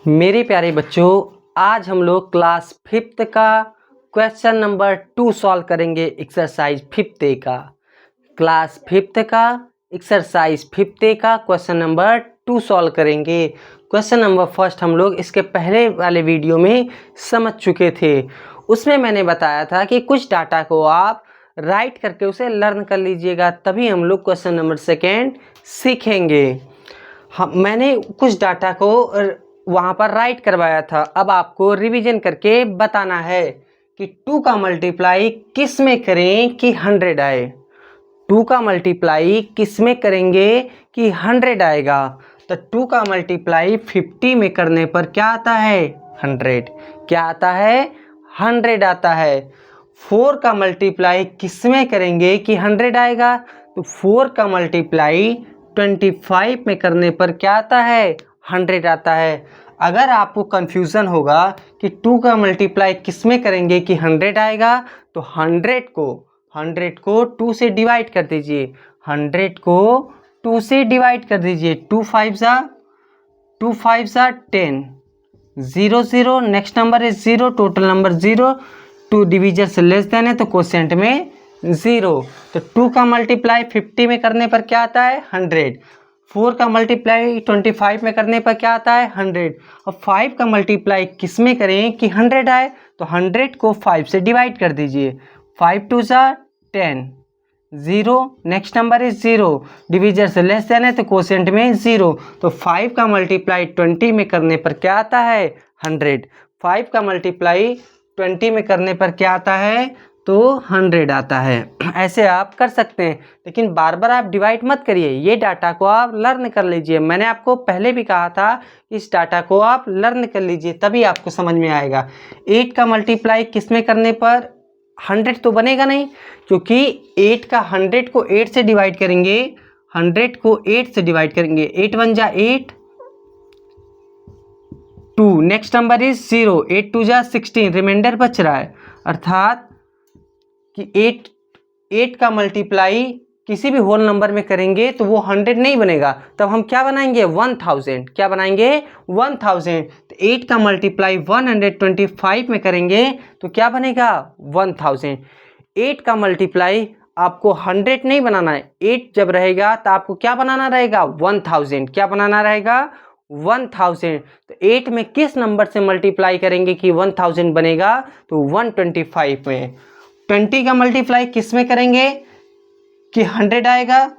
मेरे प्यारे बच्चों, आज हम लोग क्लास 5th का क्वेश्चन नंबर 2 सॉल्व करेंगे। एक्सरसाइज 5th ए का क्लास 5th का एक्सरसाइज 5th ए का क्वेश्चन नंबर 2 सॉल्व करेंगे। क्वेश्चन नंबर फर्स्ट हम लोग इसके पहले वाले वीडियो में समझ चुके थे। उसमें मैंने बताया था कि कुछ डाटा को आप राइट करके उसे लर्न कर लीजिएगा, तभी हम लोग क्वेश्चन नंबर सेकेंड सीखेंगे। मैंने कुछ डाटा को वहाँ पर राइट करवाया था। अब आपको रिवीजन करके बताना है कि 2 का मल्टीप्लाई किस में करें कि 100 आए। 2 का मल्टीप्लाई किस में करेंगे कि 100 आएगा। तो 2 का मल्टीप्लाई 50 में करने पर क्या आता है? 100। क्या आता है? 100 आता है। 4 का मल्टीप्लाई किस में करेंगे कि 100 आएगा? तो 4 का मल्टीप्लाई 25 में करने पर क्या आता है? 100 आता है। अगर आपको कन्फ्यूज़न होगा कि 2 का मल्टीप्लाई किस में करेंगे कि 100 आएगा, तो 100 को 2 से डिवाइड कर दीजिए। 100 को 2 से डिवाइड कर दीजिए। 2 5 ज़ा 10, 0 0, नेक्स्ट नंबर है 0, टोटल नंबर 0, 2 डिविजन से लेस देन है तो क्वोशिएंट में 0। तो 2 का मल्टीप्लाई 50 में करने पर क्या आता है? 100। 4 का मल्टीप्लाई 25 में करने पर क्या आता है? 100। और 5 का मल्टीप्लाई किस में करें कि 100 आए? तो 100 को 5 से डिवाइड कर दीजिए। 5 2 ज़ा 10, 0, नेक्स्ट नंबर इज 0, डिविजन से लेस देन है तो क्वोशिएंट में 0। तो 5 का मल्टीप्लाई 20 में करने पर क्या आता है? 100। 5 का मल्टीप्लाई 20 में करने पर क्या आता है? तो 100 आता है। ऐसे आप कर सकते हैं, लेकिन बार बार आप डिवाइड मत करिए। ये डाटा को आप लर्न कर लीजिए। मैंने आपको पहले भी कहा था कि इस डाटा को आप लर्न कर लीजिए, तभी आपको समझ में आएगा। 8 का मल्टीप्लाई किस में करने पर 100 तो बनेगा नहीं, क्योंकि 8 का 100 को 8 से डिवाइड करेंगे। 100 को 8 से डिवाइड करेंगे। 8 1 ज़ा 8, 2, नेक्स्ट नंबर इज 0, 8 2 ज़ा 16, रिमाइंडर बच रहा है। अर्थात कि 8 का मल्टीप्लाई किसी भी होल नंबर में करेंगे तो वो 100 नहीं बनेगा। तब हम क्या बनाएंगे? 1000। क्या बनाएंगे? 1000। तो 8 का मल्टीप्लाई 125 में करेंगे तो क्या बनेगा? 1000। 8 का मल्टीप्लाई आपको 100 नहीं बनाना है। 8 जब रहेगा तो आपको क्या बनाना रहेगा? 1000। क्या बनाना रहेगा? 1000। तो 8 में किस नंबर से मल्टीप्लाई करेंगे कि 1000 बनेगा? तो 125 में। 20 का मल्टीप्लाई किस में करेंगे कि 100 आएगा?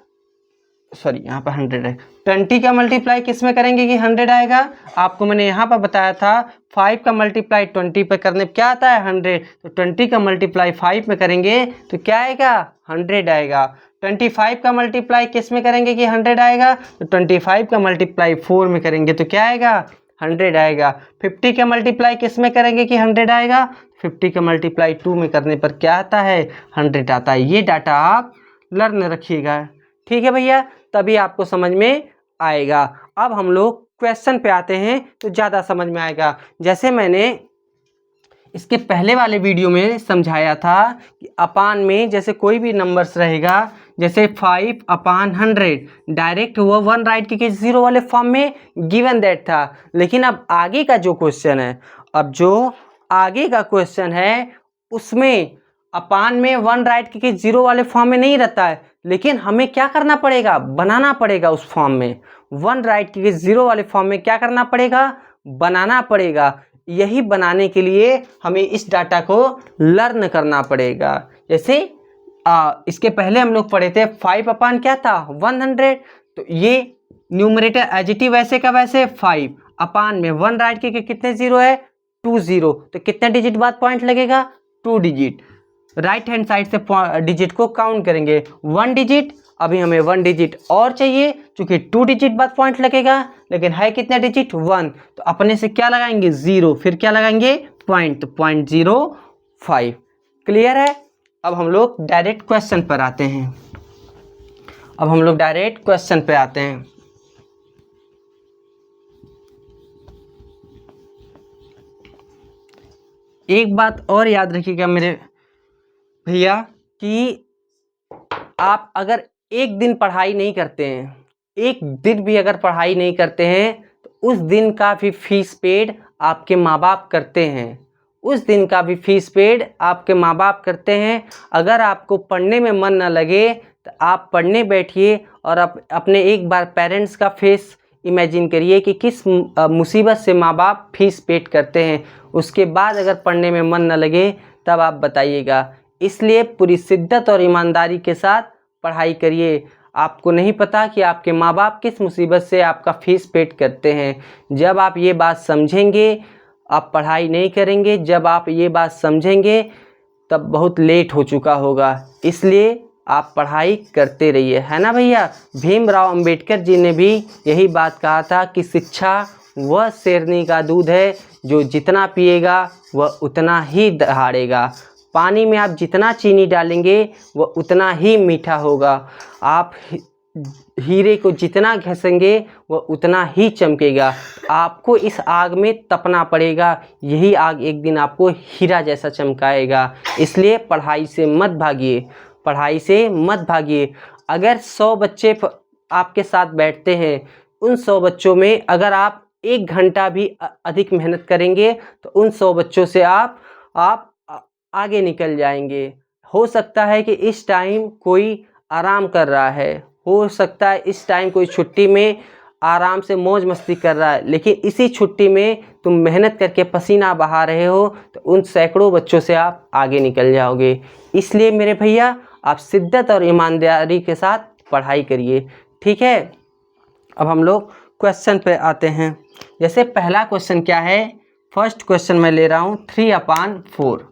सॉरी, यहाँ पर 100 है। 20 का मल्टीप्लाई किस में करेंगे कि 100 आएगा? आपको मैंने यहाँ पर बताया था 5 का मल्टीप्लाई 20 पे करने पर क्या आता है? 100। तो 20 का मल्टीप्लाई 5 में करेंगे तो क्या आएगा? 100 आएगा। 25 का मल्टीप्लाई किस में करेंगे कि 100 आएगा? तो 25 का मल्टीप्लाई 4 में करेंगे तो क्या आएगा? 100 आएगा। 50 का मल्टीप्लाई किस में करेंगे कि 100 आएगा? 50 का मल्टीप्लाई 2 में करने पर क्या आता है? 100 आता है। ये डाटा आप लर्न रखिएगा, ठीक है भैया, तभी आपको समझ में आएगा। अब हम लोग क्वेश्चन पे आते हैं तो ज़्यादा समझ में आएगा। जैसे मैंने इसके पहले वाले वीडियो में समझाया था कि अपान में जैसे कोई भी नंबर्स रहेगा, जैसे 5/100 डायरेक्ट हुआ 1 राइट के 0 वाले फॉर्म में गिवन दैट था। लेकिन अब आगे का जो क्वेश्चन है, उसमें अपान में 1 राइट के 0 वाले फॉर्म में नहीं रहता है, लेकिन हमें क्या करना पड़ेगा? बनाना पड़ेगा उस फॉर्म में। 1 राइट के 0 वाले फॉर्म में क्या करना पड़ेगा? बनाना पड़ेगा। यही बनाने के लिए हमें इस डाटा को लर्न करना पड़ेगा। जैसे इसके पहले हम लोग पढ़े थे 5 अपान क्या था? 100। तो ये न्यूमरेटर एडिटिव वैसे का वैसे 5 अपान में 1 राइट के कितने 0 है? 2 0। तो कितने डिजिट बाद पॉइंट लगेगा? 2 डिजिट। राइट हैंड साइड से डिजिट को काउंट करेंगे। 1 डिजिट, अभी हमें 1 डिजिट और चाहिए, क्योंकि 2 डिजिट बाद पॉइंट लगेगा, लेकिन है कितने डिजिट? 1। तो अपने से क्या लगाएंगे? 0, फिर क्या लगाएंगे? पॉइंट, तो 0.05। क्लियर है? अब हम लोग डायरेक्ट क्वेश्चन पर आते हैं। एक बात और याद रखिएगा मेरे भैया, कि आप अगर एक दिन भी अगर पढ़ाई नहीं करते हैं, तो उस दिन का भी फीस पेड आपके माँ बाप करते हैं, उस दिन का भी फीस पेड आपके माँ बाप करते हैं। अगर आपको पढ़ने में मन न लगे तो आप पढ़ने बैठिए और अपने एक बार पेरेंट्स का फेस इमेजिन करिए कि किस मुसीबत से माँ बाप फीस पेड करते हैं। उसके बाद अगर पढ़ने में मन न लगे तब आप बताइएगा। इसलिए पूरी शिद्दत और ईमानदारी के साथ पढ़ाई करिए। आपको नहीं पता कि आपके माँ बाप किस मुसीबत से आपका फीस पेड करते हैं। जब आप ये बात समझेंगे आप पढ़ाई नहीं करेंगे, जब आप ये बात समझेंगे तब बहुत लेट हो चुका होगा। इसलिए आप पढ़ाई करते रहिए, है ना भैया। भीमराव अंबेडकर जी ने भी यही बात कहा था कि शिक्षा वह शेरनी का दूध है जो जितना पिएगा वह उतना ही दहाड़ेगा। पानी में आप जितना चीनी डालेंगे वह उतना ही मीठा होगा। आप हीरे को जितना घसेंगे वह उतना ही चमकेगा। आपको इस आग में तपना पड़ेगा, यही आग एक दिन आपको हीरा जैसा चमकाएगा। इसलिए पढ़ाई से मत भागिए, पढ़ाई से मत भागिए। अगर 100 बच्चे आपके साथ बैठते हैं, उन 100 बच्चों में अगर आप 1 घंटा भी अधिक मेहनत करेंगे तो उन 100 बच्चों से आप आगे निकल जाएंगे। हो सकता है कि इस टाइम कोई आराम कर रहा है, हो सकता है इस टाइम कोई छुट्टी में आराम से मौज मस्ती कर रहा है, लेकिन इसी छुट्टी में तुम मेहनत करके पसीना बहा रहे हो तो उन सैकड़ों बच्चों से आप आगे निकल जाओगे। इसलिए मेरे भैया आप शिद्दत और ईमानदारी के साथ पढ़ाई करिए, ठीक है। अब हम लोग क्वेश्चन पे आते हैं। जैसे पहला क्वेश्चन क्या है, फर्स्ट क्वेश्चन मैं ले रहा हूँ 3/4।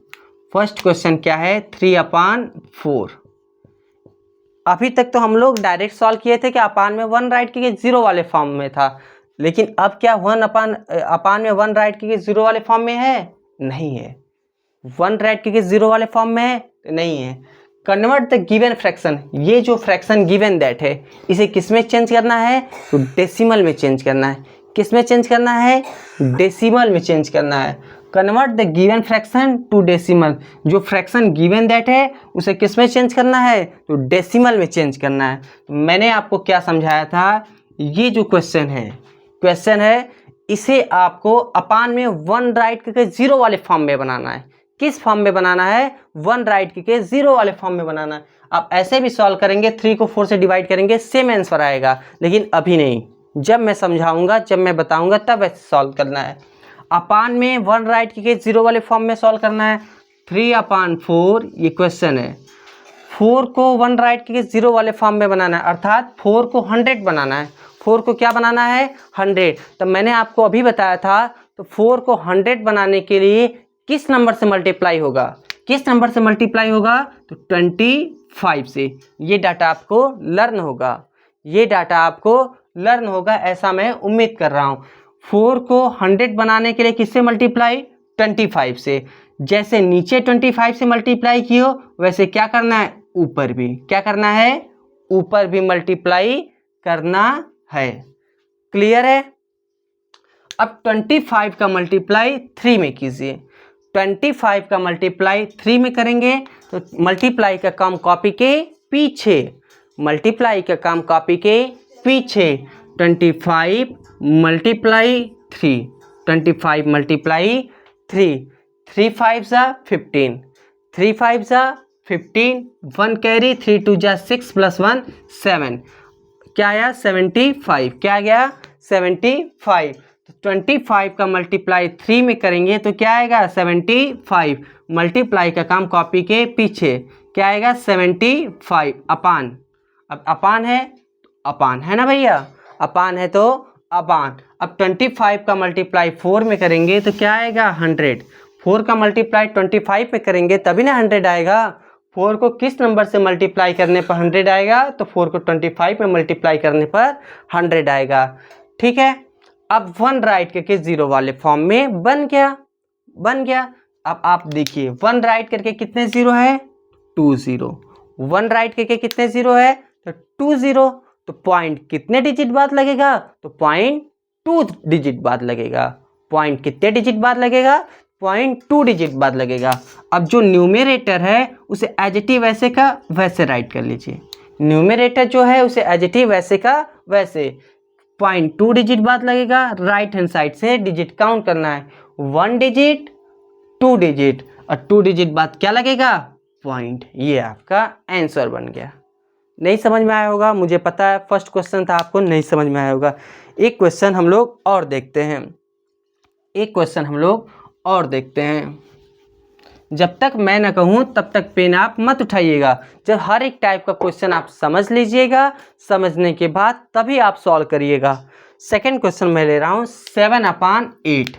फर्स्ट क्वेश्चन क्या है 3/4। अभी तक तो हम लोग डायरेक्ट सॉल्व किए थे कि अपान में 1 राइट करके 0 वाले फॉर्म में था, लेकिन अब क्या 1/अपान में 1 राइट करके 0 वाले फॉर्म में है? नहीं है। 1 राइट करके 0 वाले फॉर्म में है? नहीं है। कन्वर्ट द गिवन फ्रैक्शन, ये जो फ्रैक्शन गिवन दैट है इसे किस में चेंज करना है? तो डेसिमल में चेंज करना है। किस में चेंज करना है? डेसिमल में चेंज करना है। Convert the given fraction to decimal, जो फ्रैक्शन गिवन दैट है उसे किस में चेंज करना है? तो डेसिमल में चेंज करना है। तो मैंने आपको क्या समझाया था, ये जो क्वेश्चन है इसे आपको अपान में 1 राइट करके 0 वाले फॉर्म में बनाना है। किस फॉर्म में बनाना है? 1 राइट करके 0 वाले फॉर्म में बनाना है। आप ऐसे भी सॉल्व करेंगे, 3 को 4 से डिवाइड करेंगे, सेम आंसर आएगा, लेकिन अभी नहीं। जब मैं समझाऊंगा, जब मैं बताऊंगा तब ऐसे सॉल्व करना है। अपान में 1 राइट करके 0 वाले फॉर्म में सॉल्व करना है। 3/4 ये क्वेश्चन है। 4 को 1 राइट करके 0 वाले फॉर्म में बनाना है, अर्थात 4 को 100 बनाना है। 4 को क्या बनाना है? 100। तो मैंने आपको अभी बताया था, तो 4 को 100 बनाने के लिए किस नंबर से मल्टीप्लाई होगा? किस नंबर से मल्टीप्लाई होगा? तो 25 से। ये डाटा आपको लर्न होगा, ये डाटा आपको लर्न होगा, ऐसा मैं उम्मीद कर रहा हूँ। 4 को 100 बनाने के लिए किससे मल्टीप्लाई? 25 से। जैसे नीचे 25 से मल्टीप्लाई किए हो वैसे क्या करना है? ऊपर भी क्या करना है? ऊपर भी मल्टीप्लाई करना है। क्लियर है? अब 25 का मल्टीप्लाई 3 में कीजिए। 25 का मल्टीप्लाई 3 में करेंगे तो मल्टीप्लाई का काम कॉपी के पीछे, मल्टीप्लाई का काम कॉपी के पीछे। 25 मल्टीप्लाई 3, 25 मल्टीप्लाई 3, 3 5 जा 15, 3 5 जा 15, 1 कैरी, 3 2 जा 6 + 1 7, क्या आया? 75। क्या आ गया? 75। तो 25 का मल्टीप्लाई 3 में करेंगे तो क्या आएगा? 75। मल्टीप्लाई का काम कॉपी के पीछे, क्या आएगा? 75 अपान। अब अपान है तो अपान है ना भैया, अपान है तो अपान। अब 25 का मल्टीप्लाई 4 में करेंगे तो क्या आएगा? 100। 4 का मल्टीप्लाई 25 पे करेंगे तभी ना 100 आएगा। 4 को किस नंबर से मल्टीप्लाई करने पर 100 आएगा? तो 4 को 25 में मल्टीप्लाई करने पर 100 आएगा। ठीक है। अब 1 राइट करके 0 वाले फॉर्म में बन गया। अब आप देखिए 1 राइट करके कितने 0 है? 2 0। 1 राइट करके कितने 0 है? तो 2 0। तो पॉइंट कितने डिजिट बाद लगेगा? तो पॉइंट 2 डिजिट बाद लगेगा। पॉइंट कितने डिजिट बाद लगेगा? पॉइंट 2 डिजिट बाद लगेगा। अब जो न्यूमरेटर है उसे एडिटिव वैसे का वैसे राइट कर लीजिए। न्यूमरेटर जो है उसे एडिटिव वैसे का वैसे। पॉइंट 2 डिजिट बाद लगेगा। राइट हैंड साइड से डिजिट काउंट करना है, 1 डिजिट 2 डिजिट और 2 डिजिट बाद क्या लगेगा, पॉइंट। ये आपका आंसर बन गया। नहीं समझ में आया होगा, मुझे पता है फर्स्ट क्वेश्चन था आपको नहीं समझ में आया होगा। एक क्वेश्चन हम लोग और देखते हैं, एक क्वेश्चन हम लोग और देखते हैं। जब तक मैं ना कहूँ तब तक पेन आप मत उठाइएगा। जब हर एक टाइप का क्वेश्चन आप समझ लीजिएगा, समझने के बाद तभी आप सॉल्व करिएगा। सेकंड क्वेश्चन मैं ले रहा हूँ 7/8।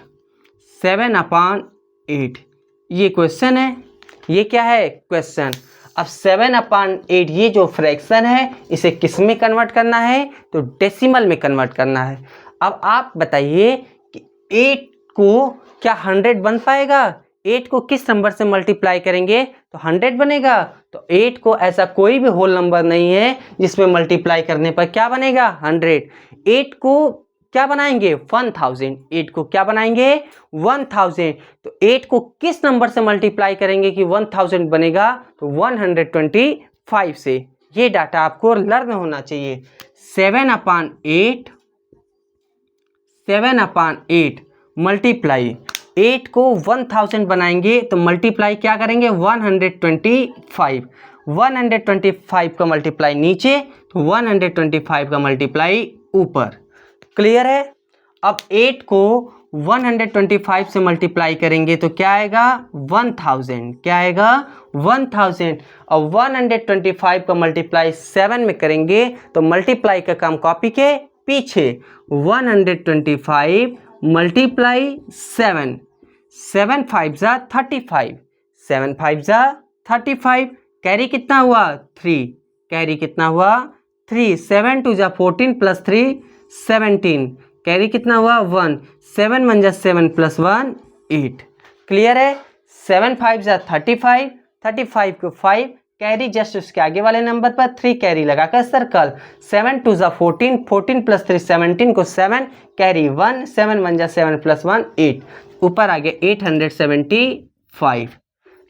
7/8 ये क्वेश्चन है। ये क्या है, क्वेश्चन। अब 7/8 ये जो फ्रैक्शन है इसे किस में कन्वर्ट करना है, तो डेसिमल में कन्वर्ट करना है। अब आप बताइए कि 8 को क्या 100 बन पाएगा, 8 को किस नंबर से मल्टीप्लाई करेंगे तो 100 बनेगा। तो 8 को ऐसा कोई भी होल नंबर नहीं है जिसमें मल्टीप्लाई करने पर क्या बनेगा, 100। 8 को क्या बनाएंगे, 1000। 8 को क्या बनाएंगे, 1000। तो 8 को किस नंबर से मल्टीप्लाई करेंगे कि 1000 बनेगा, तो 125 से। ये डाटा आपको लर्न होना चाहिए। 7/8 मल्टीप्लाई 8 को 1000 बनाएंगे तो मल्टीप्लाई क्या करेंगे, 125। 125 का मल्टीप्लाई नीचे तो 125 का मल्टीप्लाई ऊपर। क्लियर है। अब 8 को 125 से मल्टीप्लाई करेंगे तो क्या आएगा, 1000। क्या आएगा, 1000। और 125 का मल्टीप्लाई 7 में करेंगे तो मल्टीप्लाई का काम कॉपी के पीछे। 125 मल्टीप्लाई 7, 7 5 जा 35, 7 5 जा 35। कैरी कितना हुआ, 3। कैरी कितना हुआ, 3। 7 2 जा 14 प्लस 3 17। कैरी कितना हुआ, 1। 7 1 जा 7 प्लस 1 8। क्लियर है। 7 5 जा 35, 35 को 5 कैरी जस्ट उसके आगे वाले नंबर पर 3 कैरी लगाकर सर्कल। 7 2 जा 14, 14 प्लस 3 17 को 7 कैरी 1, 7 1 जा 7 प्लस 1 8। ऊपर आगे 875।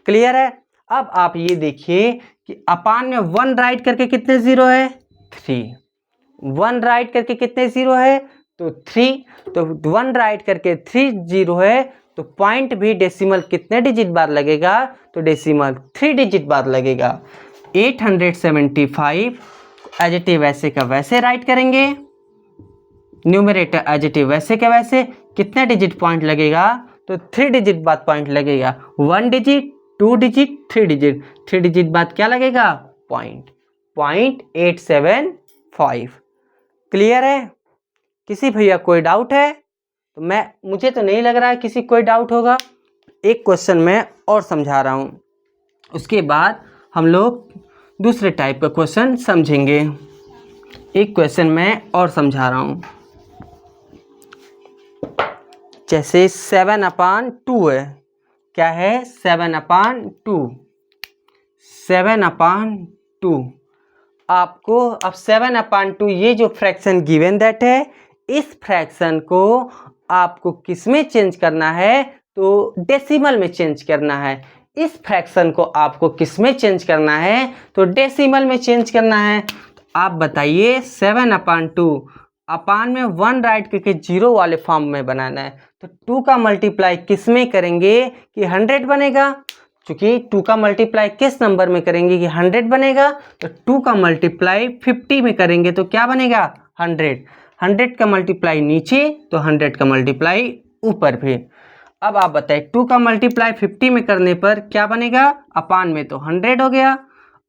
क्लियर है। अब आप ये देखिए कि अपान में 1 राइट करके कितने जीरो है, 3। 1 राइट करके कितने जीरो है, तो 3। तो 1 राइट करके 3 जीरो है तो पॉइंट भी डेसिमल कितने डिजिट बाद लगेगा, तो डेसिमल 3 डिजिट बाद लगेगा। 875 एज इट इज वैसे का वैसे राइट करेंगे, न्यूमरेटर एज इट इज वैसे का वैसे। कितने डिजिट पॉइंट लगेगा, तो 3 डिजिट बाद पॉइंट लगेगा। 1 डिजिट 2 डिजिट 3 डिजिट, 3 डिजिट बाद क्या लगेगा, पॉइंट। 0.875। क्लियर है। किसी भैया कोई डाउट है, तो मुझे तो नहीं लग रहा है किसी कोई डाउट होगा। एक क्वेश्चन मैं और समझा रहा हूँ, उसके बाद हम लोग दूसरे टाइप का क्वेश्चन समझेंगे। एक क्वेश्चन मैं और समझा रहा हूँ, जैसे 7/2 है। क्या है, 7/2। 7/2 आपको अब 7/2 ये जो फ्रैक्शन गिवन दैट है, इस फ्रैक्शन को आपको किस में चेंज करना है, तो डेसिमल में चेंज करना है। इस फ्रैक्शन को आपको किस में चेंज करना है, तो डेसिमल में चेंज करना है। तो आप बताइए 7/2 अपान में 1 राइट करके 0 वाले फॉर्म में बनाना है, तो 2 का मल्टीप्लाई किस में करेंगे कि 100 बनेगा। क्योंकि 2 का मल्टीप्लाई किस नंबर में करेंगे कि 100 बनेगा, तो 2 का मल्टीप्लाई 50 में करेंगे तो क्या बनेगा, 100। 100 का मल्टीप्लाई नीचे तो 100 का मल्टीप्लाई ऊपर भी। अब आप बताइए 2 का मल्टीप्लाई 50 में करने पर क्या बनेगा, अपान में तो 100 हो गया,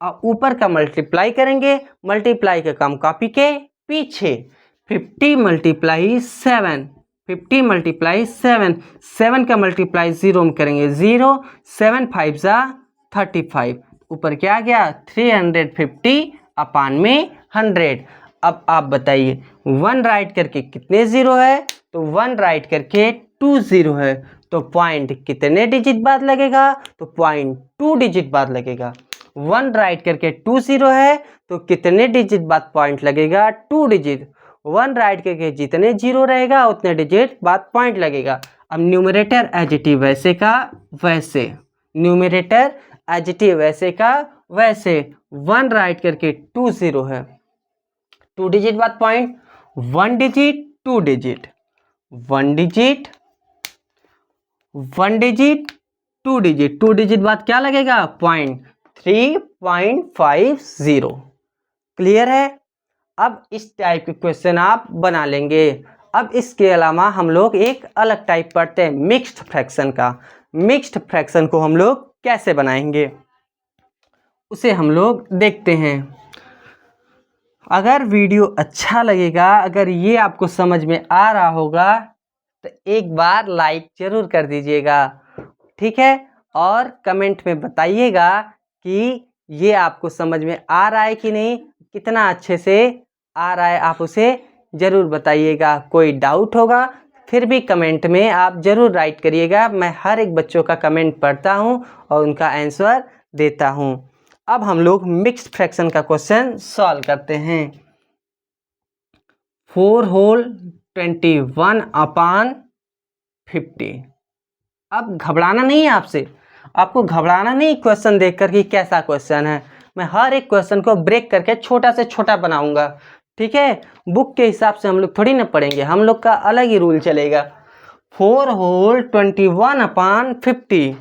और ऊपर का मल्टीप्लाई करेंगे, मल्टीप्लाई का काम कॉपी के पीछे। 50 मल्टीप्लाई 7, 50 मल्टीप्लाई 7, 7 का मल्टीप्लाई 0 में करेंगे 0, 7 5 जा 35, ऊपर क्या आ गया 350 अपान में 100। अब आप बताइए 1 राइट करके कितने ज़ीरो है, तो 1 राइट करके 2 ज़ीरो है, तो पॉइंट कितने डिजिट बाद लगेगा, तो पॉइंट 2 डिजिट बाद लगेगा। 1 राइट करके 2 ज़ीरो है तो कितने डिजिट बाद पॉइंट लगेगा, 2 डिजिट। 1 राइट करके जितने जीरो रहेगा उतने डिजिट बाद पॉइंट लगेगा। अब न्यूमरेटर एज इट इज वैसे का वैसे, न्यूमरेटर एज इट इज वैसे का वैसे। 1 राइट करके 2 ज़ीरो है, 2 डिजिट बाद point. 1 digit 2 digit, 1 digit 1 digit 2 digit, 2 digit बाद क्या लगेगा? पॉइंट, 3.50। क्लियर है? अब इस टाइप के क्वेश्चन आप बना लेंगे। अब इसके अलावा हम लोग एक अलग टाइप पढ़ते हैं मिक्स्ड फ्रैक्शन का। मिक्स्ड फ्रैक्शन को हम लोग कैसे बनाएंगे उसे हम लोग देखते हैं। अगर वीडियो अच्छा लगेगा, अगर ये आपको समझ में आ रहा होगा तो एक बार लाइक जरूर कर दीजिएगा, ठीक है? और कमेंट में बताइएगा कि ये आपको समझ में आ रहा है कि नहीं, कितना अच्छे से आ रहा है, आप उसे ज़रूर बताइएगा। कोई डाउट होगा फिर भी कमेंट में आप ज़रूर राइट करिएगा। मैं हर एक बच्चों का कमेंट पढ़ता हूँ और उनका आंसर देता हूँ। अब हम लोग मिक्स्ड फ्रैक्शन का क्वेश्चन सॉल्व करते हैं। 4 होल 21/50। अब घबराना नहीं है आपसे, आपको घबराना नहीं क्वेश्चन देखकर कि कैसा क्वेश्चन है। मैं हर एक क्वेश्चन को ब्रेक करके छोटा से छोटा बनाऊंगा, ठीक है? बुक के हिसाब से हम लोग थोड़ी ना पढ़ेंगे, हम लोग का अलग ही रूल चलेगा। 4 होल 21/50,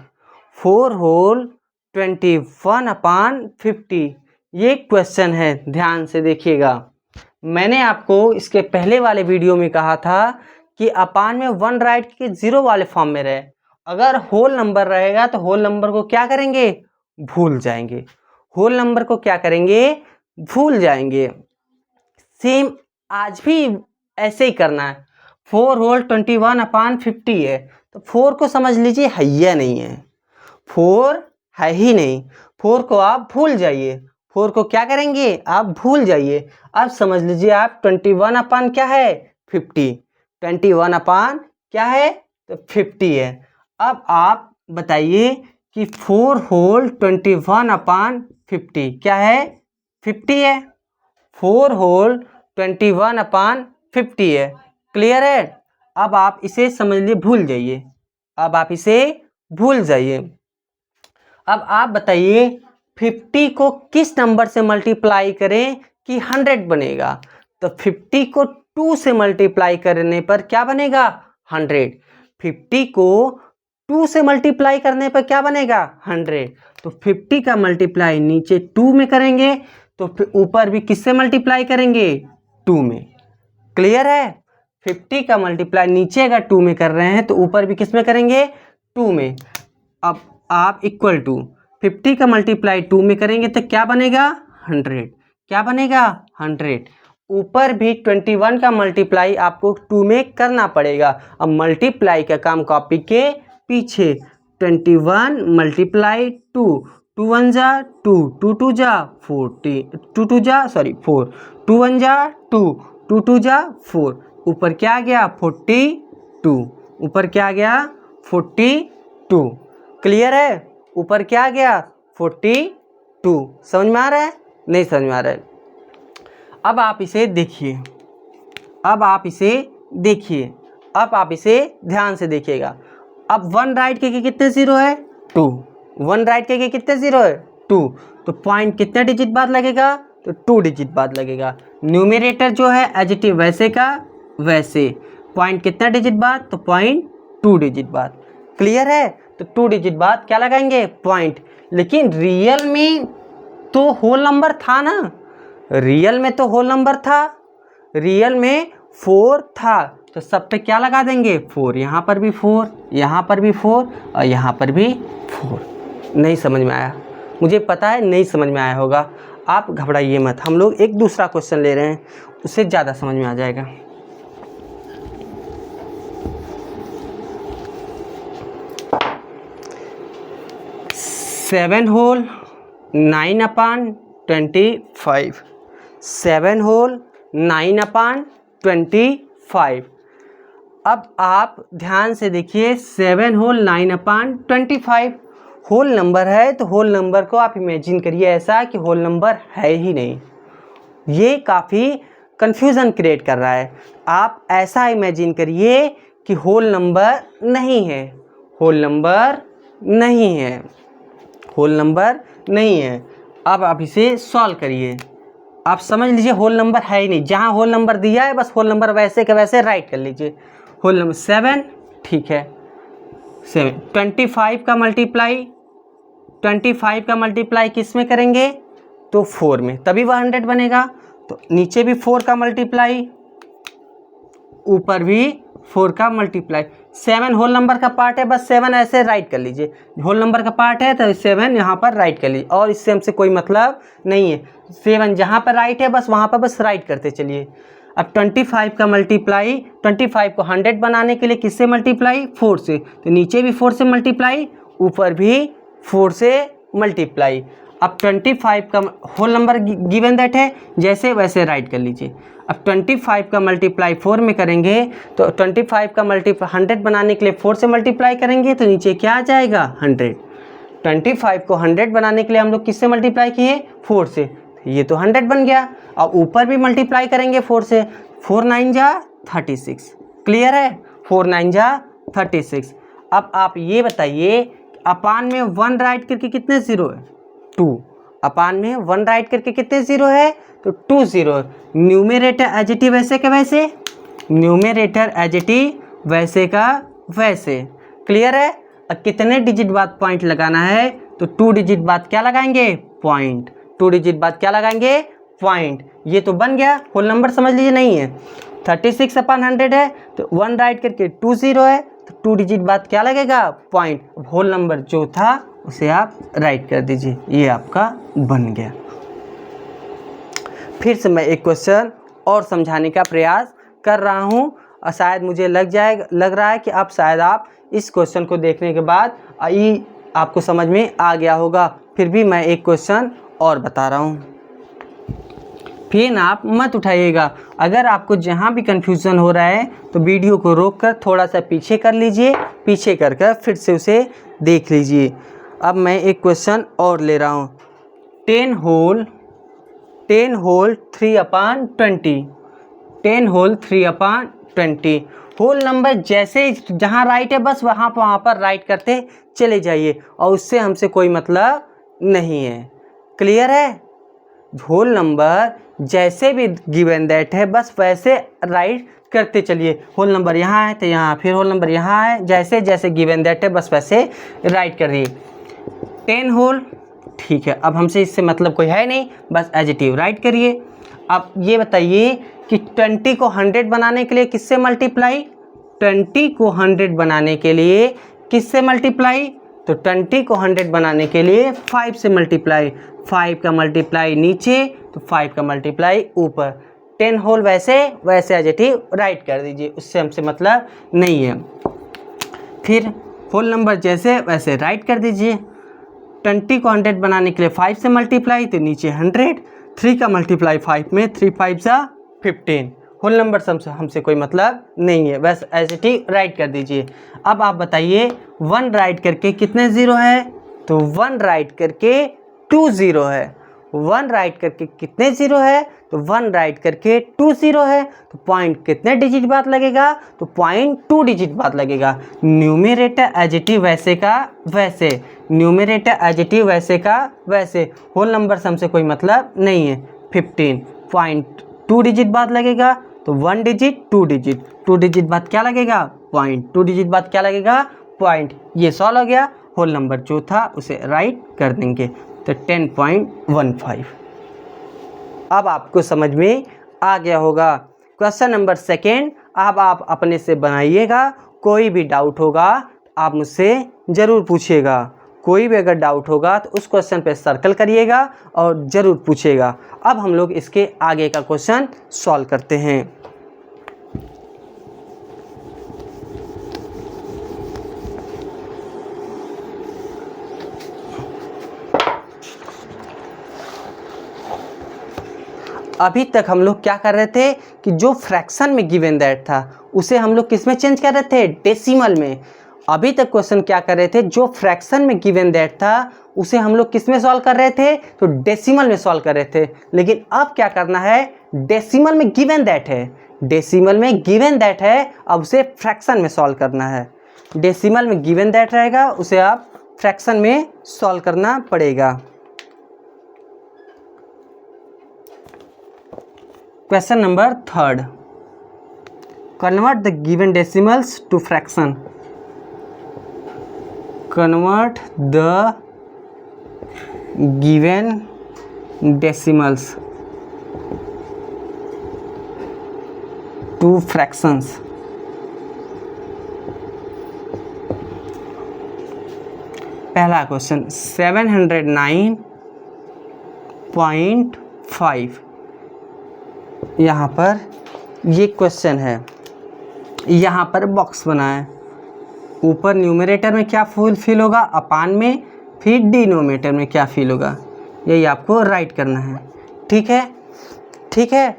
4 होल 21/50 ये क्वेश्चन है, ध्यान से देखिएगा। मैंने आपको इसके पहले वाले वीडियो में कहा था कि अपान में 1 राइट के 0 वाले फॉर्म में रहे। अगर होल नंबर रहेगा तो होल नंबर को क्या करेंगे? भूल जाएंगे। होल नंबर को क्या करेंगे? भूल जाएंगे। सेम आज भी ऐसे ही करना है। 4 होल 21/50 है तो 4 को समझ लीजिए है या नहीं है, 4 है ही नहीं, 4 को आप भूल जाइए। 4 को क्या करेंगे? आप भूल जाइए। अब समझ लीजिए आप 21 क्या है? 50। 21 क्या है? तो 50 है। अब आप बताइए कि 4 होल 21/50 क्या है? 50 है। 4 होल 21/50 है। क्लियर है? अब आप इसे समझ लिए भूल जाइए। अब आप इसे भूल जाइए। अब आप बताइए 50 को किस नंबर से मल्टीप्लाई करें कि 100 बनेगा? तो 50 को 2 से मल्टीप्लाई करने पर क्या बनेगा? 100। 50 को 2 से मल्टीप्लाई करने पर क्या बनेगा? 100। तो 50 का मल्टीप्लाई नीचे 2 में करेंगे तो फिर ऊपर भी किससे मल्टीप्लाई करेंगे? 2 में। क्लियर है? 50 का मल्टीप्लाई नीचे अगर 2 में कर रहे हैं तो ऊपर भी किस में करेंगे? 2 में। अब आप इक्वल टू 50 का मल्टीप्लाई 2 में करेंगे तो क्या बनेगा? 100। क्या बनेगा? 100। ऊपर भी 21 का मल्टीप्लाई आपको 2 में करना पड़ेगा। अब मल्टीप्लाई का काम कॉपी के पीछे 21 मल्टीप्लाई 2, 2 1 जा 2, 2 2 जा 40, 2 2 जा 4, 2 1 जा 2, 2 2 जा 4, ऊपर क्या आ गया? 42। ऊपर क्या आ गया? 42। क्लियर है? ऊपर क्या आ गया? 42। समझ में आ रहा है? नहीं समझ में आ रहा है? अब आप इसे देखिए, अब आप इसे देखिए, अब आप इसे ध्यान से देखिएगा। अब 1 राइट के कितने 0 है? 2। 1 राइट के कितने 0 है? 2। तो पॉइंट कितने डिजिट बाद लगेगा? तो 2 डिजिट बाद लगेगा। न्यूमरेटर जो है एज इट इज वैसे का वैसे, पॉइंट कितना डिजिट बाद? तो पॉइंट 2 डिजिट बाद। क्लियर है? तो 2 डिजिट बाद क्या लगाएंगे? पॉइंट। लेकिन रियल में तो होल नंबर था ना, रियल में तो होल नंबर था, रियल में 4 था तो सब पे क्या लगा देंगे? 4। यहाँ पर भी 4, यहाँ पर भी 4 और यहाँ पर भी 4। नहीं समझ में आया? मुझे पता है नहीं समझ में आया होगा। आप घबराइए मत, हम लोग एक दूसरा क्वेश्चन ले रहे हैं, उससे ज़्यादा समझ में आ जाएगा। Seven whole 9/25, 7 whole 9/25। अब आप ध्यान से देखिए, 7 होल 9/25 होल नंबर है तो होल नंबर को आप इमेजिन करिए ऐसा कि होल नंबर है ही नहीं। ये काफ़ी कन्फ्यूज़न क्रिएट कर रहा है। आप ऐसा इमेजिन करिए कि होल नंबर नहीं है, होल नंबर नहीं है, होल नंबर नहीं है। अब आप इसे सॉल्व करिए। आप समझ लीजिए होल नंबर है ही नहीं, जहाँ होल नंबर दिया है बस होल नंबर वैसे के वैसे राइट कर लीजिए। होल नंबर 7, ठीक है 7। 25 का मल्टीप्लाई किस में करेंगे, तो 4 में, तभी वह 100 बनेगा। तो नीचे भी 4 का मल्टीप्लाई, ऊपर भी 4 का मल्टीप्लाई। 7 होल नंबर का पार्ट है, बस 7 ऐसे राइट कर लीजिए। होल नंबर का पार्ट है तो 7 यहाँ पर राइट कर लीजिए, और इससे हमसे कोई मतलब नहीं है। 7 जहाँ पर राइट है बस वहाँ पर बस राइट करते चलिए। अब 25 का मल्टीप्लाई, 25 को 100 बनाने के लिए किससे मल्टीप्लाई, 4 से, तो नीचे भी 4 से मल्टीप्लाई, ऊपर भी 4 से मल्टीप्लाई। अब 25 का होल नंबर गिवन दैट है, जैसे वैसे राइट कर लीजिए। अब 25 का मल्टीप्लाई 4 में करेंगे तो 25 का मल्टीप्लाई 100 बनाने के लिए 4 से मल्टीप्लाई करेंगे तो नीचे क्या आ जाएगा 100। 25 को 100 बनाने के लिए हम लोग किससे मल्टीप्लाई किए, 4 से, ये तो 100 बन गया। अब ऊपर भी मल्टीप्लाई करेंगे 4 से, 4 9 जा 36, क्लियर है, 4 9 जा 36। अब आप ये बताइए अपान में 1 राइट करके कितने ज़ीरो है, 2। अपान में 1 राइट करके कितने ज़ीरो है, तो 2 zero. Numerator as it is वैसे का वैसे, न्यूमरेटर एज इट इज वैसे का वैसे, क्लियर है। अब कितने डिजिट बाद पॉइंट लगाना है, तो 2 डिजिट बाद क्या लगाएंगे, पॉइंट। 2 डिजिट बाद क्या लगाएंगे, पॉइंट। ये तो बन गया होल नंबर, समझ लीजिए नहीं है। 36 अपान 100 है तो 1 राइट करके 2 ज़ीरो है, तो 2 डिजिट बाद क्या लगेगा, पॉइंट। होल नंबर जो था उसे आप राइट कर दीजिए, ये आपका बन गया। फिर से मैं एक क्वेश्चन और समझाने का प्रयास कर रहा हूँ, और शायद मुझे लग रहा है कि आप इस क्वेश्चन को देखने के बाद आपको समझ में आ गया होगा। फिर भी मैं एक क्वेश्चन और बता रहा हूँ, फिर आप मत उठाइएगा। अगर आपको जहाँ भी कन्फ्यूज़न हो रहा है तो वीडियो को रोककर थोड़ा सा पीछे कर लीजिए, पीछे कर फिर से उसे देख लीजिए। अब मैं एक क्वेश्चन और ले रहा हूँ, 10 होल 3/20, 10 होल 3/20। होल नंबर जैसे जहाँ राइट है बस वहाँ पर राइट करते चले जाइए, और उससे हमसे कोई मतलब नहीं है, क्लियर है। होल नंबर जैसे भी गिवन दैट है बस वैसे राइट करते चलिए। होल नंबर यहाँ है तो यहाँ, फिर होल नंबर यहाँ है, जैसे जैसे गिवन दैट है बस वैसे राइट कर दिए। 10 होल, ठीक है, अब हमसे इससे मतलब कोई है नहीं, बस एज इट इज राइट करिए। अब ये बताइए कि 20 को 100 बनाने के लिए किससे मल्टीप्लाई, 20 को 100 बनाने के लिए किससे मल्टीप्लाई, तो 20 को 100 बनाने के लिए 5 से मल्टीप्लाई। 5 का मल्टीप्लाई नीचे तो 5 का मल्टीप्लाई ऊपर। 10 होल वैसे वैसे एज इट इज राइट कर दीजिए, उससे हमसे मतलब नहीं है। फिर होल नंबर जैसे वैसे राइट कर दीजिए। 20 को 100 बनाने के लिए 5 से मल्टीप्लाई तो नीचे 100, 3 का मल्टीप्लाई 5 में, 3 5 जा 15। होल नंबर हमसे कोई मतलब नहीं है, बस एज इट इज राइट कर दीजिए। अब आप बताइए 1 राइट करके कितने ज़ीरो है, तो 1 राइट करके 2 ज़ीरो है। 1 राइट करके कितने ज़ीरो है, तो 1 राइट करके 2 ज़ीरो है। तो पॉइंट कितने डिजिट बाद लगेगा, तो पॉइंट 2 डिजिट बाद लगेगा। न्यूमरेटर एज इट इज वैसे का वैसे, न्यूमरेटर एज इट इज वैसे का वैसे। होल नंबर से हमसे कोई मतलब नहीं है। 15 पॉइंट 2 डिजिट बाद लगेगा, तो 1 डिजिट 2 डिजिट, 2 डिजिट बाद क्या लगेगा, पॉइंट। 2 डिजिट बाद क्या लगेगा, पॉइंट। ये सॉल्व हो गया। होल नंबर जो था उसे राइट कर देंगे, तो 10.15। अब आपको समझ में आ गया होगा। क्वेश्चन नंबर 2 अब आप अपने से बनाइएगा। कोई भी डाउट होगा आप मुझसे ज़रूर पूछिएगा। कोई भी अगर डाउट होगा तो उस क्वेश्चन पे सर्कल करिएगा और ज़रूर पूछिएगा। अब हम लोग इसके आगे का क्वेश्चन सॉल्व करते हैं। अभी तक हम लोग क्या कर रहे थे कि जो फ्रैक्शन में गिवन दैट था उसे हम लोग किस में चेंज कर रहे थे, डेसिमल में। अभी तक क्वेश्चन क्या कर रहे थे, जो फ्रैक्शन में गिवन दैट था उसे हम लोग किस में सॉल्व कर रहे थे, तो डेसिमल में सॉल्व कर रहे थे। लेकिन अब क्या करना है, डेसिमल में गिवन दैट है, डेसिमल में गिवन दैट है, अब उसे फ्रैक्शन में सॉल्व करना है। डेसिमल में गिवन दैट रहेगा, उसे आप फ्रैक्शन में सॉल्व करना पड़ेगा। Question number 3, convert the given decimals to fraction. Convert the given decimals to fractions. पहला क्वेश्चन 709.5, यहाँ पर ये क्वेश्चन है, यहाँ पर बॉक्स बना है, ऊपर न्यूमरेटर में क्या फिल होगा अपान में, फिर डिनोमिनेटर में क्या फिल होगा, यही आपको राइट करना है। ठीक है, ठीक है।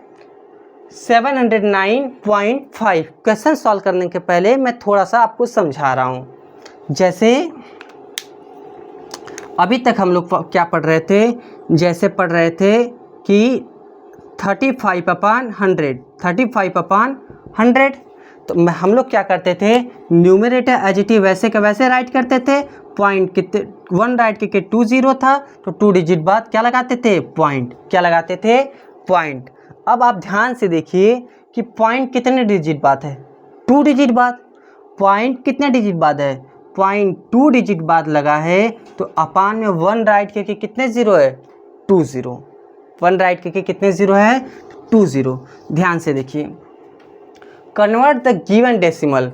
709.5 क्वेश्चन सॉल्व करने के पहले मैं थोड़ा सा आपको समझा रहा हूँ। जैसे अभी तक हम लोग क्या पढ़ रहे थे, जैसे पढ़ रहे थे कि 35/100, तो हम लोग क्या करते थे, न्यूमरेटर एज इट इज वैसे का वैसे राइट करते थे। पॉइंट कितने 1 राइट करके 2 0 था, तो 2 डिजिट बाद क्या लगाते थे, पॉइंट। क्या लगाते थे, पॉइंट। अब आप ध्यान से देखिए कि पॉइंट कितने डिजिट बाद है, 2 डिजिट बाद। पॉइंट कितने डिजिट बाद है, पॉइंट 2 डिजिट बाद लगा है, तो अपान में 1 राइट करके कितने 0 है, 2 0। 1 राइट करके कितने 0 है, 2 0। ध्यान से देखिए, कन्वर्ट द गिवन डेसिमल,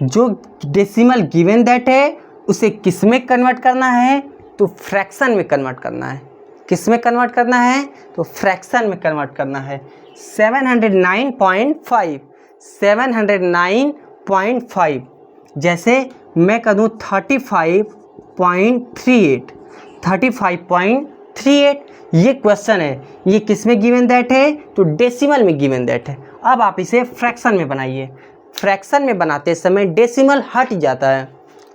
जो डेसिमल गिवन दैट है उसे किस में कन्वर्ट करना है, तो फ्रैक्शन में कन्वर्ट करना है। किस में कन्वर्ट करना है, तो फ्रैक्शन में कन्वर्ट करना है। 709.5, 709.5, जैसे मैं कह दूँ 35.38, 35.38, ये क्वेश्चन है, ये किस में गिवन दैट है, तो डेसिमल में गिवन दैट है। अब आप इसे फ्रैक्शन में बनाइए। फ्रैक्शन में बनाते समय डेसिमल हट जाता है।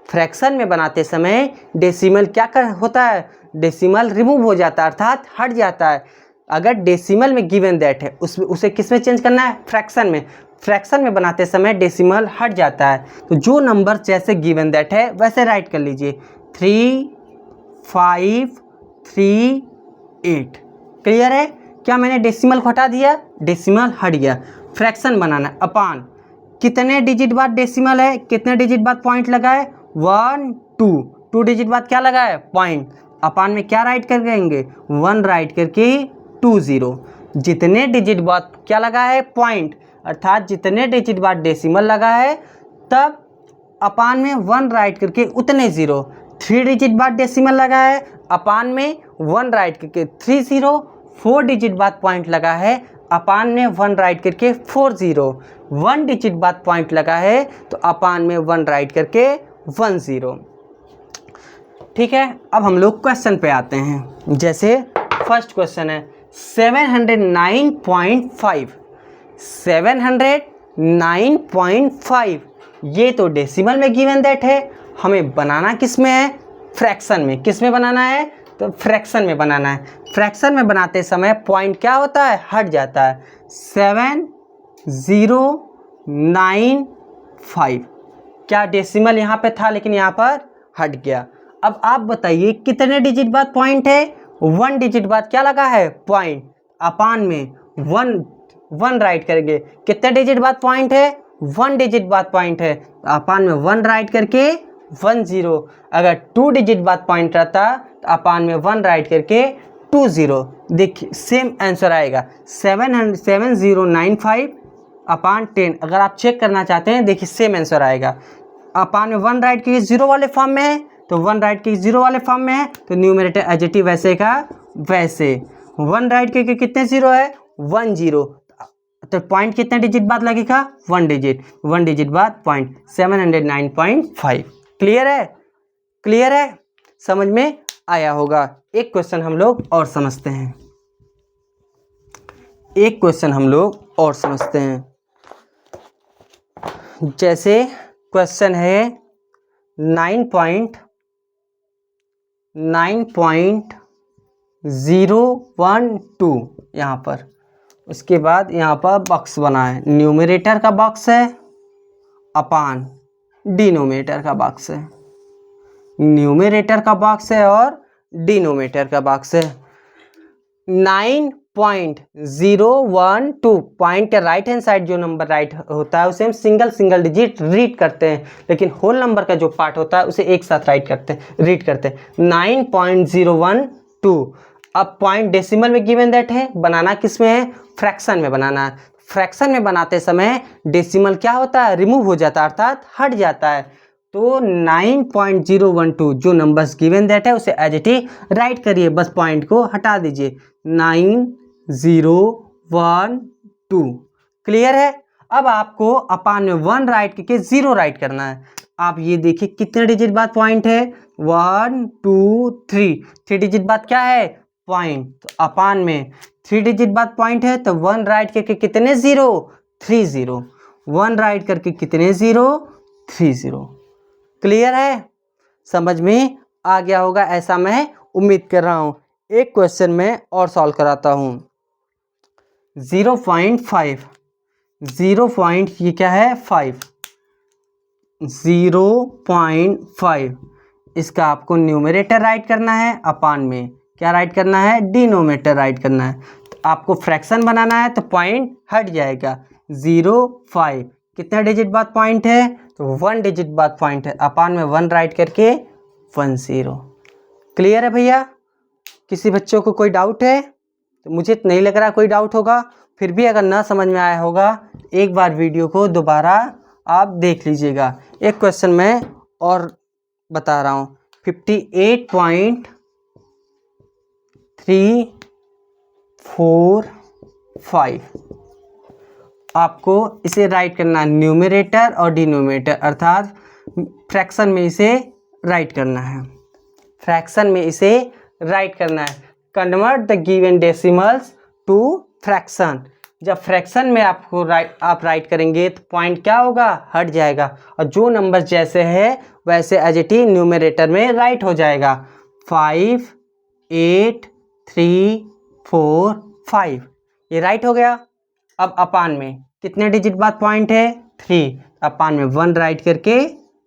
फ्रैक्शन में बनाते समय डेसिमल क्या होता है, डेसिमल रिमूव हो जाता है, अर्थात हट जाता है। अगर डेसिमल में गिवन दैट है उसे किस में चेंज करना है, फ्रैक्शन में। फ्रैक्शन में बनाते समय डेसिमल हट जाता है, तो जो नंबर जैसे गिवन दैट है वैसे राइट कर लीजिए। 3538, क्लियर है। क्या मैंने डेसिमल को हटा दिया, डेसिमल हट गया। फ्रैक्शन बनाना है, अपान कितने डिजिट बाद डेसिमल है, कितने डिजिट बाद पॉइंट लगा है, 1 2 डिजिट बाद क्या लगा है, पॉइंट। अपान में क्या राइट कर देंगे, 1 राइट करके 2 0। जितने डिजिट बाद क्या लगा है, पॉइंट, अर्थात जितने डिजिट बाद डेसिमल लगा है तब अपान में 1 राइट करके उतने 0। 3 डिजिट बाद डेसिमल लगा है, अपान में 1 राइट करके 3 0। 4 डिजिट बाद पॉइंट लगा है, अपान में 1 राइट करके 4 0। 1 डिजिट बाद पॉइंट लगा है, तो अपान में 1 राइट करके 1 0। ठीक है, अब हम लोग क्वेश्चन पे आते हैं। जैसे फर्स्ट क्वेश्चन है 709.5, 709.5, ये तो डेसिमल में गिवन दैट है, हमें बनाना किस में है, फ्रैक्शन में। किस में बनाना है, तो फ्रैक्शन में बनाना है। फ्रैक्शन में बनाते समय पॉइंट क्या होता है, हट जाता है। 7095, क्या डेसिमल यहाँ पे था लेकिन यहाँ पर हट गया। अब आप बताइए कितने डिजिट बाद पॉइंट है, 1 डिजिट बाद क्या लगा है, पॉइंट। अपान में 1 राइट करेंगे, कितने डिजिट बाद पॉइंट है, 1 डिजिट बाद पॉइंट है, अपान में 1 राइट करके 1 0। अगर 2 डिजिट बाद पॉइंट रहता तो अपान में 1 राइट करके 2 0। देखिए सेम आंसर आएगा 7095 अपान 10। अगर आप चेक करना चाहते हैं देखिए सेम आंसर आएगा। अपान में 1 राइट करके 0 वाले फॉर्म में है, तो 1 राइट करके 0 वाले फॉर्म में है, तो न्यूमरेटर एज इट इज वैसे का वैसे। 1 राइट करके कितने 0 है, 1 0, तो पॉइंट कितने डिजिट बाद लगेगा, 1 डिजिट बाद पॉइंट। 709.5, क्लियर है, क्लियर है, समझ में आया होगा। एक क्वेश्चन हम लोग और समझते हैं, एक क्वेश्चन हम लोग और समझते हैं। जैसे क्वेश्चन है 9.012 यहाँ पर। उसके बाद यहाँ पर बॉक्स बना है, न्यूमरेटर का बॉक्स है अपान डिनोमिनेटर का बॉक्स है। न्यूमरेटर का बॉक्स है और डिनोमिनेटर का बॉक्स है। 9 0.012 पॉइंट के राइट हैंड साइड जो नंबर राइट होता है उसे हम सिंगल डिजिट रीड करते हैं, लेकिन होल नंबर का जो पार्ट होता है उसे एक साथ रीड करते हैं 9.012। अब पॉइंट डेसिमल में गिवन दैट है, बनाना किस में है, फ्रैक्शन में बनाना है। फ्रैक्शन में बनाते समय डेसिमल क्या होता है, रिमूव हो जाता है अर्थात हट जाता है। तो 9.012 जो नंबर्स गिवन दैट है उसे एज इट इज राइट करिए, बस पॉइंट को हटा दीजिए 9012। क्लियर है। अब आपको अपान में 1 राइट करके 0 राइट करना है। आप ये देखिए कितने डिजिट बाद पॉइंट है, 1 2 3 डिजिट बाद क्या है, पॉइंट। तो अपान में 3 डिजिट बाद पॉइंट है तो 1 राइट करके कितने 0, 3 0। 1 राइट करके कितने 0, 3 0। क्लियर है, समझ में आ गया होगा ऐसा मैं उम्मीद कर रहा हूँ। एक क्वेश्चन में और सॉल्व कराता हूँ। 0.5 ये क्या है 5, 0.5 इसका आपको न्यूमरेटर राइट करना है, अपान में क्या राइट करना है, डिनोमिनेटर राइट करना है। तो आपको फ्रैक्शन बनाना है तो पॉइंट हट जाएगा 0.5 कितने डिजिट बाद पॉइंट है, तो 1 डिजिट बाद पॉइंट है, अपान में 1 राइट करके 1 0। क्लियर है भैया। किसी बच्चों को कोई डाउट है, तो मुझे नहीं लग रहा कोई डाउट होगा, फिर भी अगर ना समझ में आया होगा एक बार वीडियो को दोबारा आप देख लीजिएगा। एक क्वेश्चन मैं और बता रहा हूँ 58.345 आपको इसे राइट करना है न्यूमरेटर और डिनोमिनेटर, अर्थात फ्रैक्शन में इसे राइट करना है, फ्रैक्शन में इसे राइट करना है। Convert the given decimals to fraction. जब फ्रैक्शन में आपको आप राइट करेंगे तो पॉइंट क्या होगा, हट जाएगा, और जो नंबर जैसे है वैसे एज इट इज न्यूमरेटर में राइट हो जाएगा। 5 8 3 4 5 ये राइट हो गया। अब अपान में कितने डिजिट बाद पॉइंट है, 3, अपान में 1 राइट करके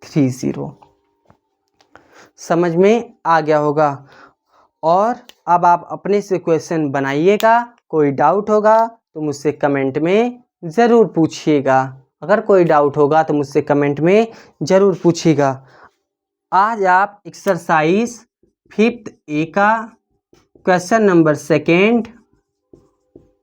3 0। समझ में आ गया होगा। और अब आप अपने से क्वेश्चन बनाइएगा, कोई डाउट होगा तो मुझसे कमेंट में ज़रूर पूछिएगा। अगर कोई डाउट होगा तो मुझसे कमेंट में ज़रूर पूछिएगा। आज आप एक्सरसाइज 5th ए का क्वेश्चन नंबर 2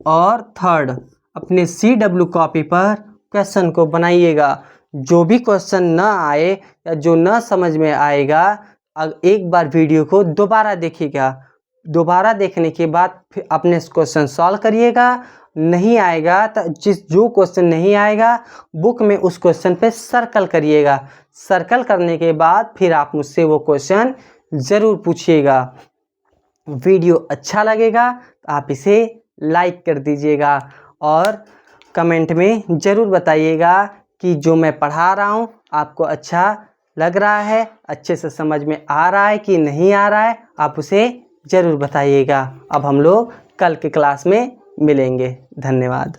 और 3 अपने CW कॉपी पर क्वेश्चन को बनाइएगा। जो भी क्वेश्चन ना आए या जो ना समझ में आएगा एक बार वीडियो को दोबारा देखिएगा, दोबारा देखने के बाद फिर अपने क्वेश्चन सॉल्व करिएगा। नहीं आएगा तो जो क्वेश्चन नहीं आएगा बुक में उस क्वेश्चन पे सर्कल करिएगा। सर्कल करने के बाद फिर आप मुझसे वो क्वेश्चन ज़रूर पूछिएगा। वीडियो अच्छा लगेगा तो आप इसे लाइक कर दीजिएगा और कमेंट में ज़रूर बताइएगा कि जो मैं पढ़ा रहा हूँ आपको अच्छा लग रहा है, अच्छे से समझ में आ रहा है कि नहीं आ रहा है, आप उसे ज़रूर बताइएगा। अब हम लोग कल के क्लास में मिलेंगे। धन्यवाद।